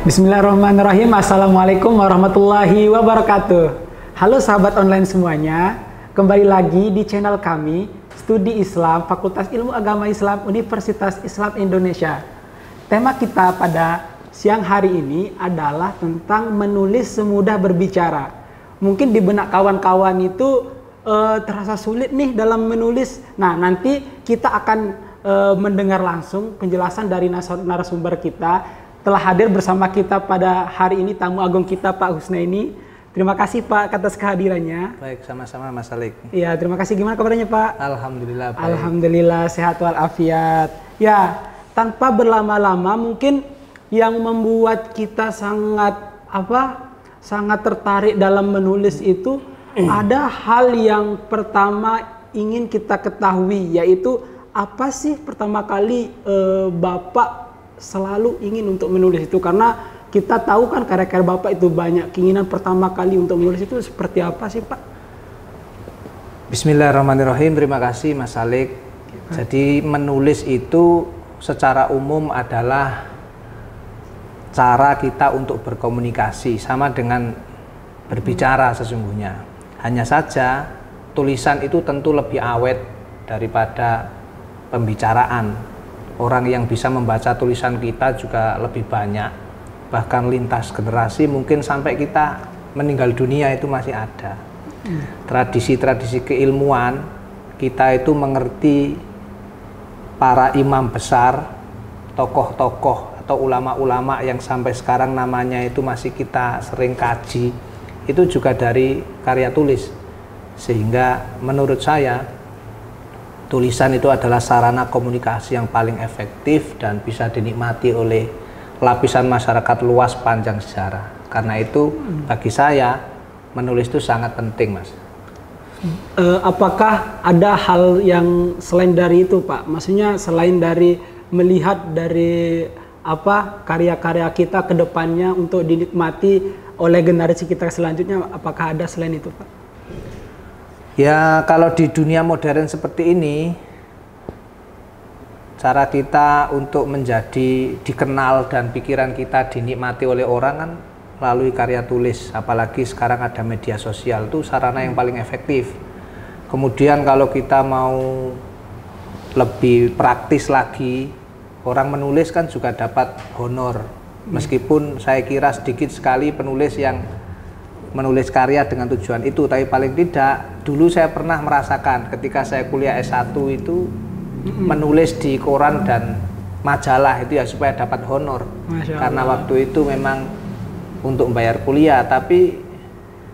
Bismillahirrahmanirrahim. Assalamualaikum warahmatullahi wabarakatuh. Halo sahabat online semuanya, kembali lagi di channel kami Studi Islam Fakultas Ilmu Agama Islam Universitas Islam Indonesia. Tema kita pada siang hari ini adalah tentang menulis semudah berbicara. Mungkin di benak kawan-kawan itu terasa sulit nih dalam menulis. Nah, nanti kita akan mendengar langsung penjelasan dari narasumber kita. Telah hadir bersama kita pada hari ini tamu agung kita, Pak Husnaini. Terima kasih Pak atas kehadirannya. Baik, sama-sama Mas Alik. Iya, terima kasih. Gimana kabarnya Pak? Alhamdulillah baik. Alhamdulillah sehat walafiat. Ya, tanpa berlama-lama, mungkin yang membuat kita sangat tertarik dalam menulis itu ada hal yang pertama ingin kita ketahui, yaitu apa sih pertama kali Bapak selalu ingin untuk menulis itu? Karena kita tahu kan karya-karya Bapak itu banyak. Keinginan pertama kali untuk menulis itu seperti apa sih Pak? Bismillahirrahmanirrahim. Terima kasih Mas Alik. Jadi menulis itu secara umum adalah cara kita untuk berkomunikasi, sama dengan berbicara sesungguhnya. Hanya saja tulisan itu tentu lebih awet daripada pembicaraan. Orang yang bisa membaca tulisan kita juga lebih banyak, bahkan lintas generasi, mungkin sampai kita meninggal dunia itu masih ada. Tradisi-tradisi keilmuan kita itu mengerti para imam besar, tokoh-tokoh atau ulama-ulama yang sampai sekarang namanya itu masih kita sering kaji, itu juga dari karya tulis. Sehingga menurut saya tulisan itu adalah sarana komunikasi yang paling efektif dan bisa dinikmati oleh lapisan masyarakat luas panjang sejarah. Karena itu bagi saya menulis itu sangat penting, Mas. Apakah ada hal yang selain dari itu, Pak? Maksudnya selain dari melihat dari karya-karya kita ke depannya untuk dinikmati oleh generasi kita selanjutnya, apakah ada selain itu, Pak? Ya, kalau di dunia modern seperti ini, cara kita untuk menjadi dikenal dan pikiran kita dinikmati oleh orang kan melalui karya tulis. Apalagi sekarang ada media sosial, itu sarana yang paling efektif. Kemudian kalau kita mau lebih praktis lagi, orang menulis kan juga dapat honor. Meskipun saya kira sedikit sekali penulis yang menulis karya dengan tujuan itu, tapi paling tidak dulu saya pernah merasakan ketika saya kuliah S1 itu menulis di koran dan majalah itu ya supaya dapat honor. Karena waktu itu memang untuk membayar kuliah, tapi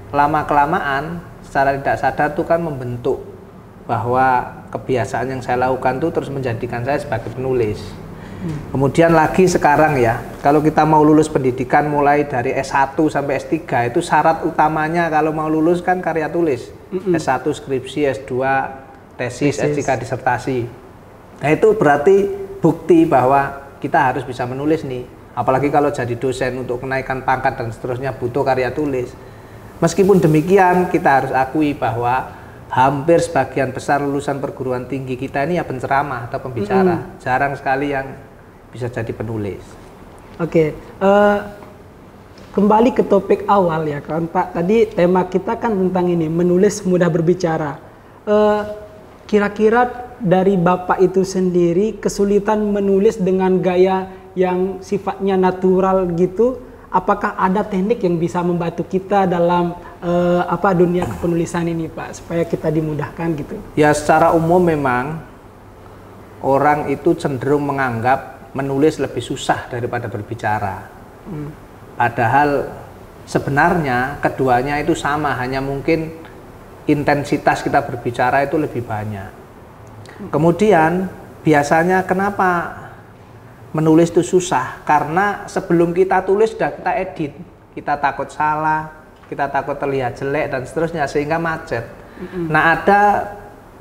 lama-kelamaan secara tidak sadar itu kan membentuk bahwa kebiasaan yang saya lakukan itu terus menjadikan saya sebagai penulis. Kemudian lagi sekarang ya, kalau kita mau lulus pendidikan mulai dari S1 sampai S3 itu syarat utamanya kalau mau lulus kan karya tulis. S1 skripsi, S2 tesis, S3 disertasi. Nah itu berarti bukti bahwa kita harus bisa menulis nih. Apalagi kalau jadi dosen untuk kenaikan pangkat dan seterusnya butuh karya tulis. Meskipun demikian kita harus akui bahwa hampir sebagian besar lulusan perguruan tinggi kita ini ya penceramah atau pembicara. Jarang sekali yang bisa jadi penulis. Oke, kembali ke topik awal ya kan Pak. Tadi tema kita kan tentang ini, menulis mudah berbicara. Kira-kira dari Bapak itu sendiri kesulitan menulis dengan gaya yang sifatnya natural gitu, apakah ada teknik yang bisa membantu kita dalam dunia kepenulisan ini Pak, supaya kita dimudahkan gitu? Ya, secara umum memang orang itu cenderung menganggap menulis lebih susah daripada berbicara. Padahal sebenarnya keduanya itu sama, hanya mungkin intensitas kita berbicara itu lebih banyak. Kemudian biasanya kenapa menulis itu susah? Karena sebelum kita tulis sudah kita edit, kita takut salah, kita takut terlihat jelek dan seterusnya, sehingga macet. Nah, ada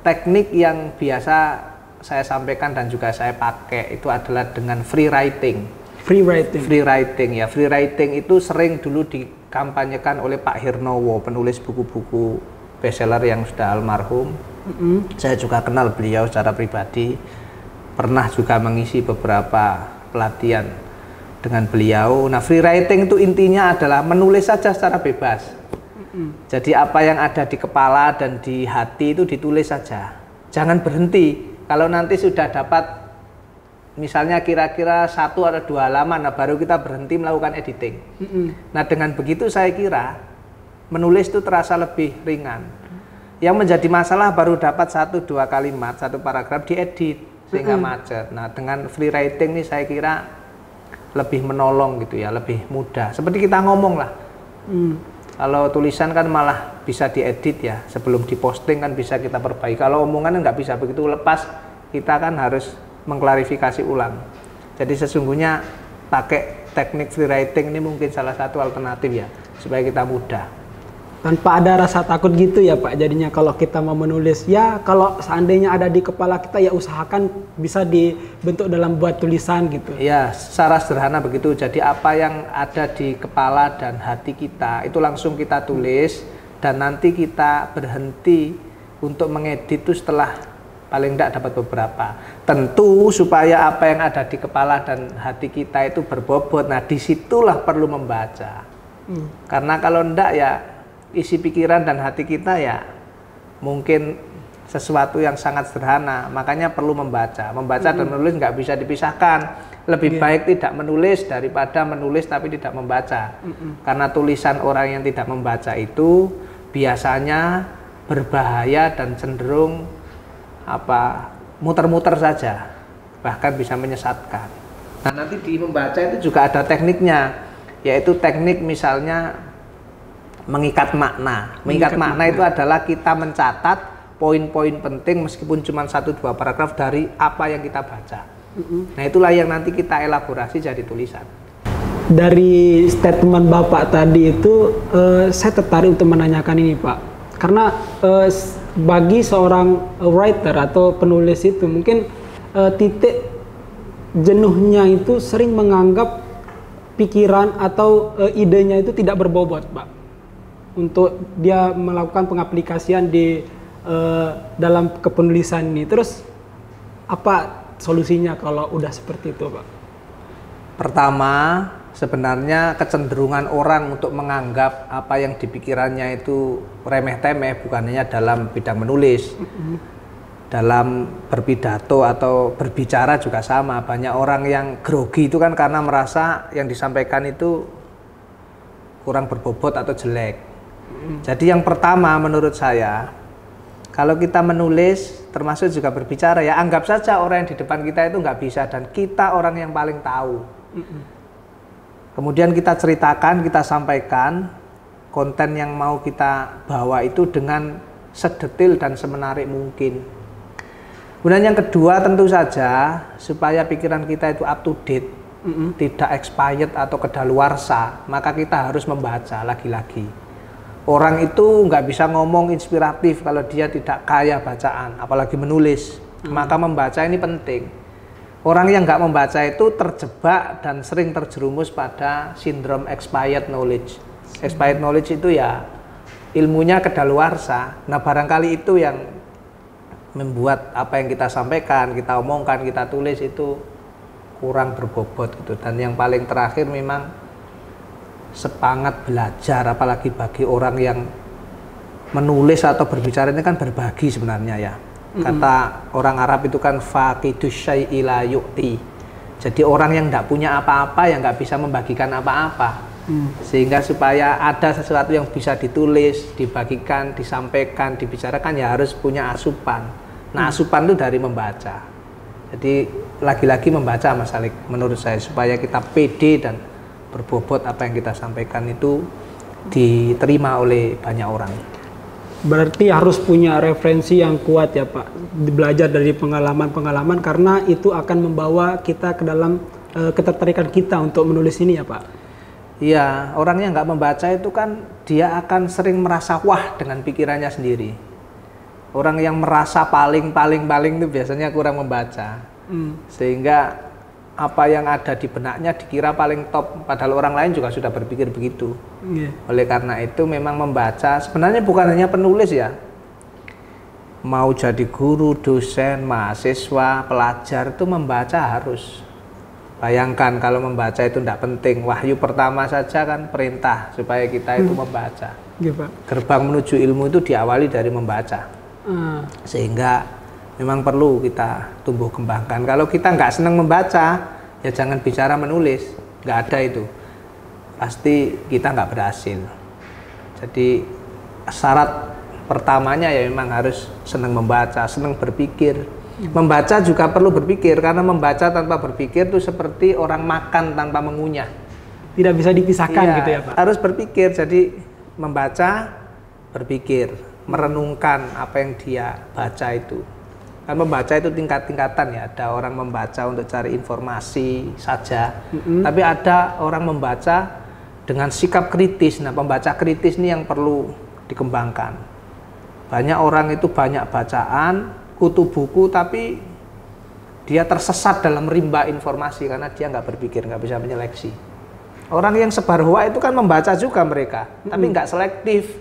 teknik yang biasa saya sampaikan dan juga saya pakai, itu adalah dengan free writing. Free writing. Free writing ya, free writing itu sering dulu dikampanyekan oleh Pak Hirnowo, penulis buku-buku bestseller yang sudah almarhum. Saya juga kenal beliau secara pribadi, pernah juga mengisi beberapa pelatihan dengan beliau. Nah, free writing itu intinya adalah menulis saja secara bebas. Jadi apa yang ada di kepala dan di hati itu ditulis saja. Jangan berhenti. Kalau nanti sudah dapat misalnya kira-kira 1 atau 2 halaman, nah baru kita berhenti melakukan editing. Nah, dengan begitu saya kira menulis itu terasa lebih ringan. Yang menjadi masalah baru dapat 1-2 kalimat, 1 paragraf diedit sehingga macet. Nah, dengan free writing ini saya kira lebih menolong gitu ya, lebih mudah. Seperti kita ngomong lah. Kalau tulisan kan malah bisa diedit ya, sebelum diposting kan bisa kita perbaiki. Kalau omongan nggak bisa begitu lepas, kita kan harus mengklarifikasi ulang. Jadi sesungguhnya pakai teknik free writing ini mungkin salah satu alternatif ya, supaya kita mudah. Tanpa ada rasa takut gitu ya Pak, jadinya kalau kita mau menulis, ya kalau seandainya ada di kepala kita ya usahakan bisa dibentuk dalam buat tulisan gitu. Ya, secara sederhana begitu. Jadi apa yang ada di kepala dan hati kita itu langsung kita tulis, dan nanti kita berhenti untuk mengedit itu setelah paling tidak dapat beberapa. Tentu supaya apa yang ada di kepala dan hati kita itu berbobot. Nah, disitulah perlu membaca. Karena kalau enggak ya isi pikiran dan hati kita ya mungkin sesuatu yang sangat sederhana, makanya perlu membaca. Membaca dan menulis nggak bisa dipisahkan. Lebih baik tidak menulis daripada menulis tapi tidak membaca. Karena tulisan orang yang tidak membaca itu biasanya berbahaya dan cenderung muter-muter saja, bahkan bisa menyesatkan. Nah, nanti di membaca itu juga ada tekniknya, yaitu teknik misalnya mengikat makna. Mengikat makna itu adalah kita mencatat poin-poin penting meskipun cuma 1-2 paragraf dari apa yang kita baca. Nah, itulah yang nanti kita elaborasi jadi tulisan. Dari statement Bapak tadi itu, saya tertarik untuk menanyakan ini Pak. Karena bagi seorang writer atau penulis itu mungkin titik jenuhnya itu sering menganggap pikiran atau idenya itu tidak berbobot Pak, untuk dia melakukan pengaplikasian di dalam kepenulisan ini. Terus apa solusinya kalau udah seperti itu Pak? Pertama, sebenarnya kecenderungan orang untuk menganggap apa yang di pikirannya itu remeh-temeh bukan hanya dalam bidang menulis. Dalam berpidato atau berbicara juga sama. Banyak orang yang grogi itu kan karena merasa yang disampaikan itu kurang berbobot atau jelek. Jadi yang pertama menurut saya, kalau kita menulis termasuk juga berbicara ya, anggap saja orang yang di depan kita itu nggak bisa dan kita orang yang paling tahu. Kemudian kita ceritakan, kita sampaikan konten yang mau kita bawa itu dengan sedetil dan semenarik mungkin. Kemudian yang kedua tentu saja supaya pikiran kita itu up to date, tidak expired atau kedaluarsa, maka kita harus membaca lagi-lagi. Orang itu nggak bisa ngomong inspiratif kalau dia tidak kaya bacaan, apalagi menulis. Maka membaca ini penting. Orang yang nggak membaca itu terjebak dan sering terjerumus pada sindrom expired knowledge. Expired knowledge itu ya ilmunya kedaluarsa. Nah, barangkali itu yang membuat apa yang kita sampaikan, kita omongkan, kita tulis itu kurang berbobot gitu. Dan yang paling terakhir memang semangat belajar, apalagi bagi orang yang menulis atau berbicara ini kan berbagi sebenarnya ya. Kata orang Arab itu kan faqidus syai'i la yu'ti. Jadi orang yang tidak punya apa-apa yang nggak bisa membagikan apa-apa. Sehingga supaya ada sesuatu yang bisa ditulis, dibagikan, disampaikan, dibicarakan ya harus punya asupan. Nah, asupan itu dari membaca. Jadi lagi-lagi membaca Mas Alik menurut saya supaya kita pede dan berbobot apa yang kita sampaikan itu diterima oleh banyak orang. Berarti harus punya referensi yang kuat ya Pak, belajar dari pengalaman-pengalaman karena itu akan membawa kita ke dalam ketertarikan kita untuk menulis ini ya Pak. Iya, orang yang nggak membaca itu kan dia akan sering merasa wah dengan pikirannya sendiri. Orang yang merasa paling itu biasanya kurang membaca. Sehingga apa yang ada di benaknya dikira paling top, padahal orang lain juga sudah berpikir begitu. Oleh karena itu memang membaca sebenarnya bukan hanya penulis ya, mau jadi guru, dosen, mahasiswa, pelajar itu membaca harus. Bayangkan kalau membaca itu tidak penting, wahyu pertama saja kan perintah supaya kita itu membaca. Iya, Pak. Gerbang menuju ilmu itu diawali dari membaca. Sehingga memang perlu kita tumbuh kembangkan. Kalau kita nggak senang membaca, ya jangan bicara menulis, nggak ada itu. Pasti kita nggak berhasil. Jadi syarat pertamanya ya memang harus senang membaca, senang berpikir. Membaca juga perlu berpikir, karena membaca tanpa berpikir itu seperti orang makan tanpa mengunyah. Tidak bisa dipisahkan gitu ya, Pak? Harus berpikir, jadi membaca, berpikir, merenungkan apa yang dia baca itu. Kan membaca itu tingkat-tingkatan ya, ada orang membaca untuk cari informasi saja, tapi ada orang membaca dengan sikap kritis. Nah, pembaca kritis ini yang perlu dikembangkan. Banyak orang itu banyak bacaan, kutu buku, tapi dia tersesat dalam rimba informasi karena dia nggak berpikir, nggak bisa menyeleksi. Orang yang sebar hoak itu kan membaca juga mereka, tapi nggak selektif,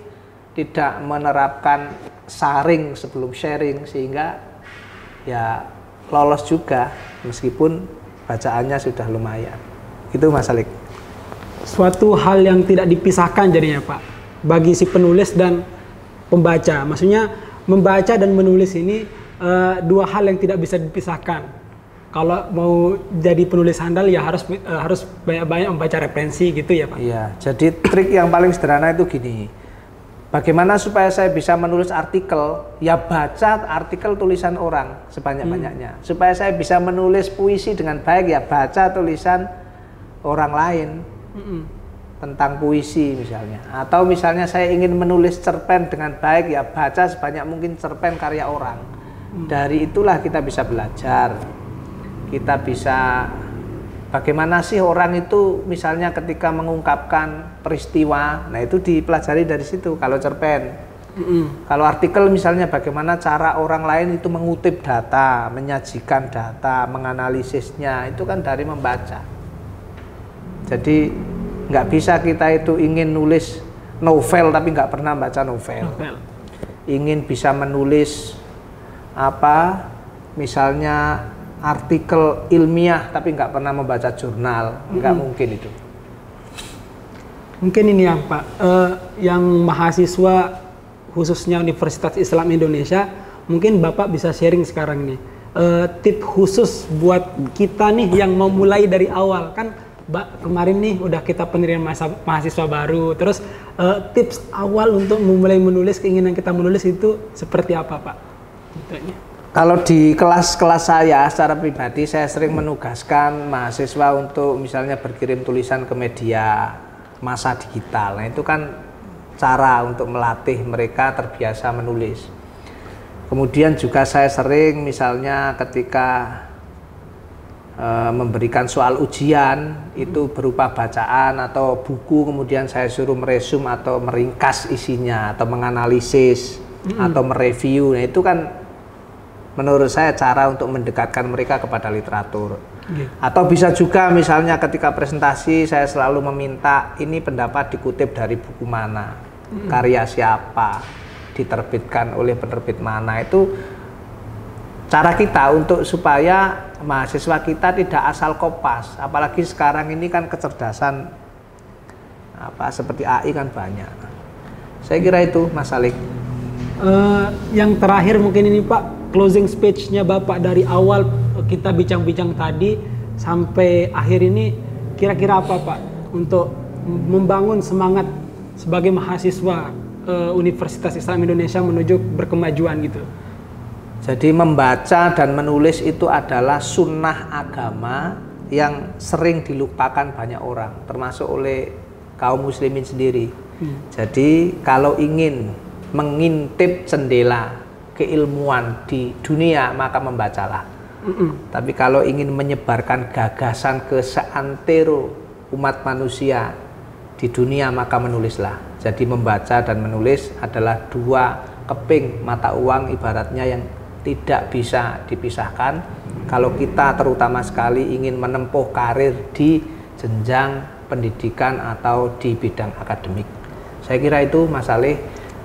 tidak menerapkan saring sebelum sharing, sehingga ya lolos juga meskipun bacaannya sudah lumayan. Itu Mas Alik. Suatu hal yang tidak dipisahkan jadinya, Pak, bagi si penulis dan pembaca. Maksudnya membaca dan menulis ini dua hal yang tidak bisa dipisahkan. Kalau mau jadi penulis handal ya harus banyak-banyak membaca referensi gitu ya, Pak. Iya, jadi trik yang paling sederhana itu gini. Bagaimana supaya saya bisa menulis artikel? Ya baca artikel tulisan orang sebanyak-banyaknya. Supaya saya bisa menulis puisi dengan baik, ya baca tulisan orang lain. Tentang puisi misalnya. Atau misalnya saya ingin menulis cerpen dengan baik, ya baca sebanyak mungkin cerpen karya orang. Dari itulah kita bisa belajar. Kita bisa bagaimana sih orang itu misalnya ketika mengungkapkan peristiwa. Nah, itu dipelajari dari situ kalau cerpen. Kalau artikel misalnya bagaimana cara orang lain itu mengutip data, menyajikan data, menganalisisnya, itu kan dari membaca. Jadi nggak bisa kita itu ingin nulis novel tapi nggak pernah baca novel. Ingin bisa menulis apa misalnya artikel ilmiah tapi nggak pernah membaca jurnal, nggak mungkin itu. Mungkin ini yang Pak, yang mahasiswa khususnya Universitas Islam Indonesia, mungkin Bapak bisa sharing sekarang nih tip khusus buat kita nih yang mau mulai dari awal. Kan kemarin nih udah kita penerimaan mahasiswa baru, terus tips awal untuk memulai menulis, keinginan kita menulis itu seperti apa, Pak? Kalau di kelas-kelas saya secara pribadi, saya sering menugaskan mahasiswa untuk misalnya berkirim tulisan ke media massa digital. Nah, itu kan cara untuk melatih mereka terbiasa menulis. Kemudian juga saya sering misalnya ketika memberikan soal ujian itu berupa bacaan atau buku, kemudian saya suruh meresum atau meringkas isinya atau menganalisis atau mereview. Nah, itu kan menurut saya cara untuk mendekatkan mereka kepada literatur. Atau bisa juga misalnya ketika presentasi saya selalu meminta ini pendapat dikutip dari buku mana, karya siapa, diterbitkan oleh penerbit mana. Itu cara kita untuk supaya mahasiswa kita tidak asal kopas. Apalagi sekarang ini kan kecerdasan seperti AI kan banyak. Saya kira itu Mas Alik. Yang terakhir mungkin ini Pak, closing speech-nya Bapak dari awal kita bincang-bincang tadi sampai akhir ini kira-kira apa Pak untuk membangun semangat sebagai mahasiswa Universitas Islam Indonesia menuju berkemajuan gitu? Jadi membaca dan menulis itu adalah sunnah agama yang sering dilupakan banyak orang, termasuk oleh kaum muslimin sendiri. Jadi kalau ingin mengintip jendela keilmuan di dunia maka membacalah. Tapi kalau ingin menyebarkan gagasan ke seantero umat manusia di dunia maka menulislah. Jadi membaca dan menulis adalah dua keping mata uang ibaratnya yang tidak bisa dipisahkan kalau kita terutama sekali ingin menempuh karir di jenjang pendidikan atau di bidang akademik. Saya kira itu Mas Saleh,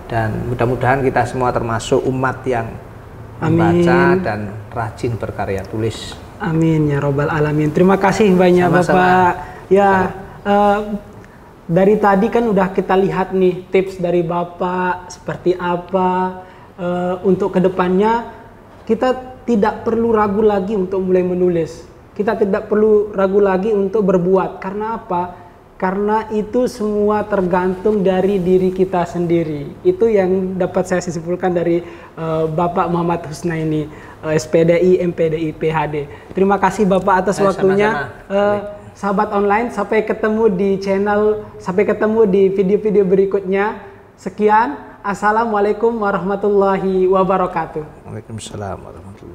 dan mudah-mudahan kita semua termasuk umat yang membaca dan rajin berkarya tulis. Amin ya robbal alamin. Terima kasih banyak Sama-sama. Bapak. Ya, dari tadi kan udah kita lihat nih tips dari Bapak seperti apa untuk kedepannya kita tidak perlu ragu lagi untuk mulai menulis. Kita tidak perlu ragu lagi untuk berbuat. Karena apa? Karena itu semua tergantung dari diri kita sendiri. Itu yang dapat saya simpulkan dari Bapak Muhammad Husnaini, SPDI, MPDI, PhD. Terima kasih Bapak atas waktunya. Sahabat online, sampai ketemu di channel, sampai ketemu di video-video berikutnya. Sekian, Assalamualaikum warahmatullahi wabarakatuh. Waalaikumsalam warahmatullahi wabarakatuh.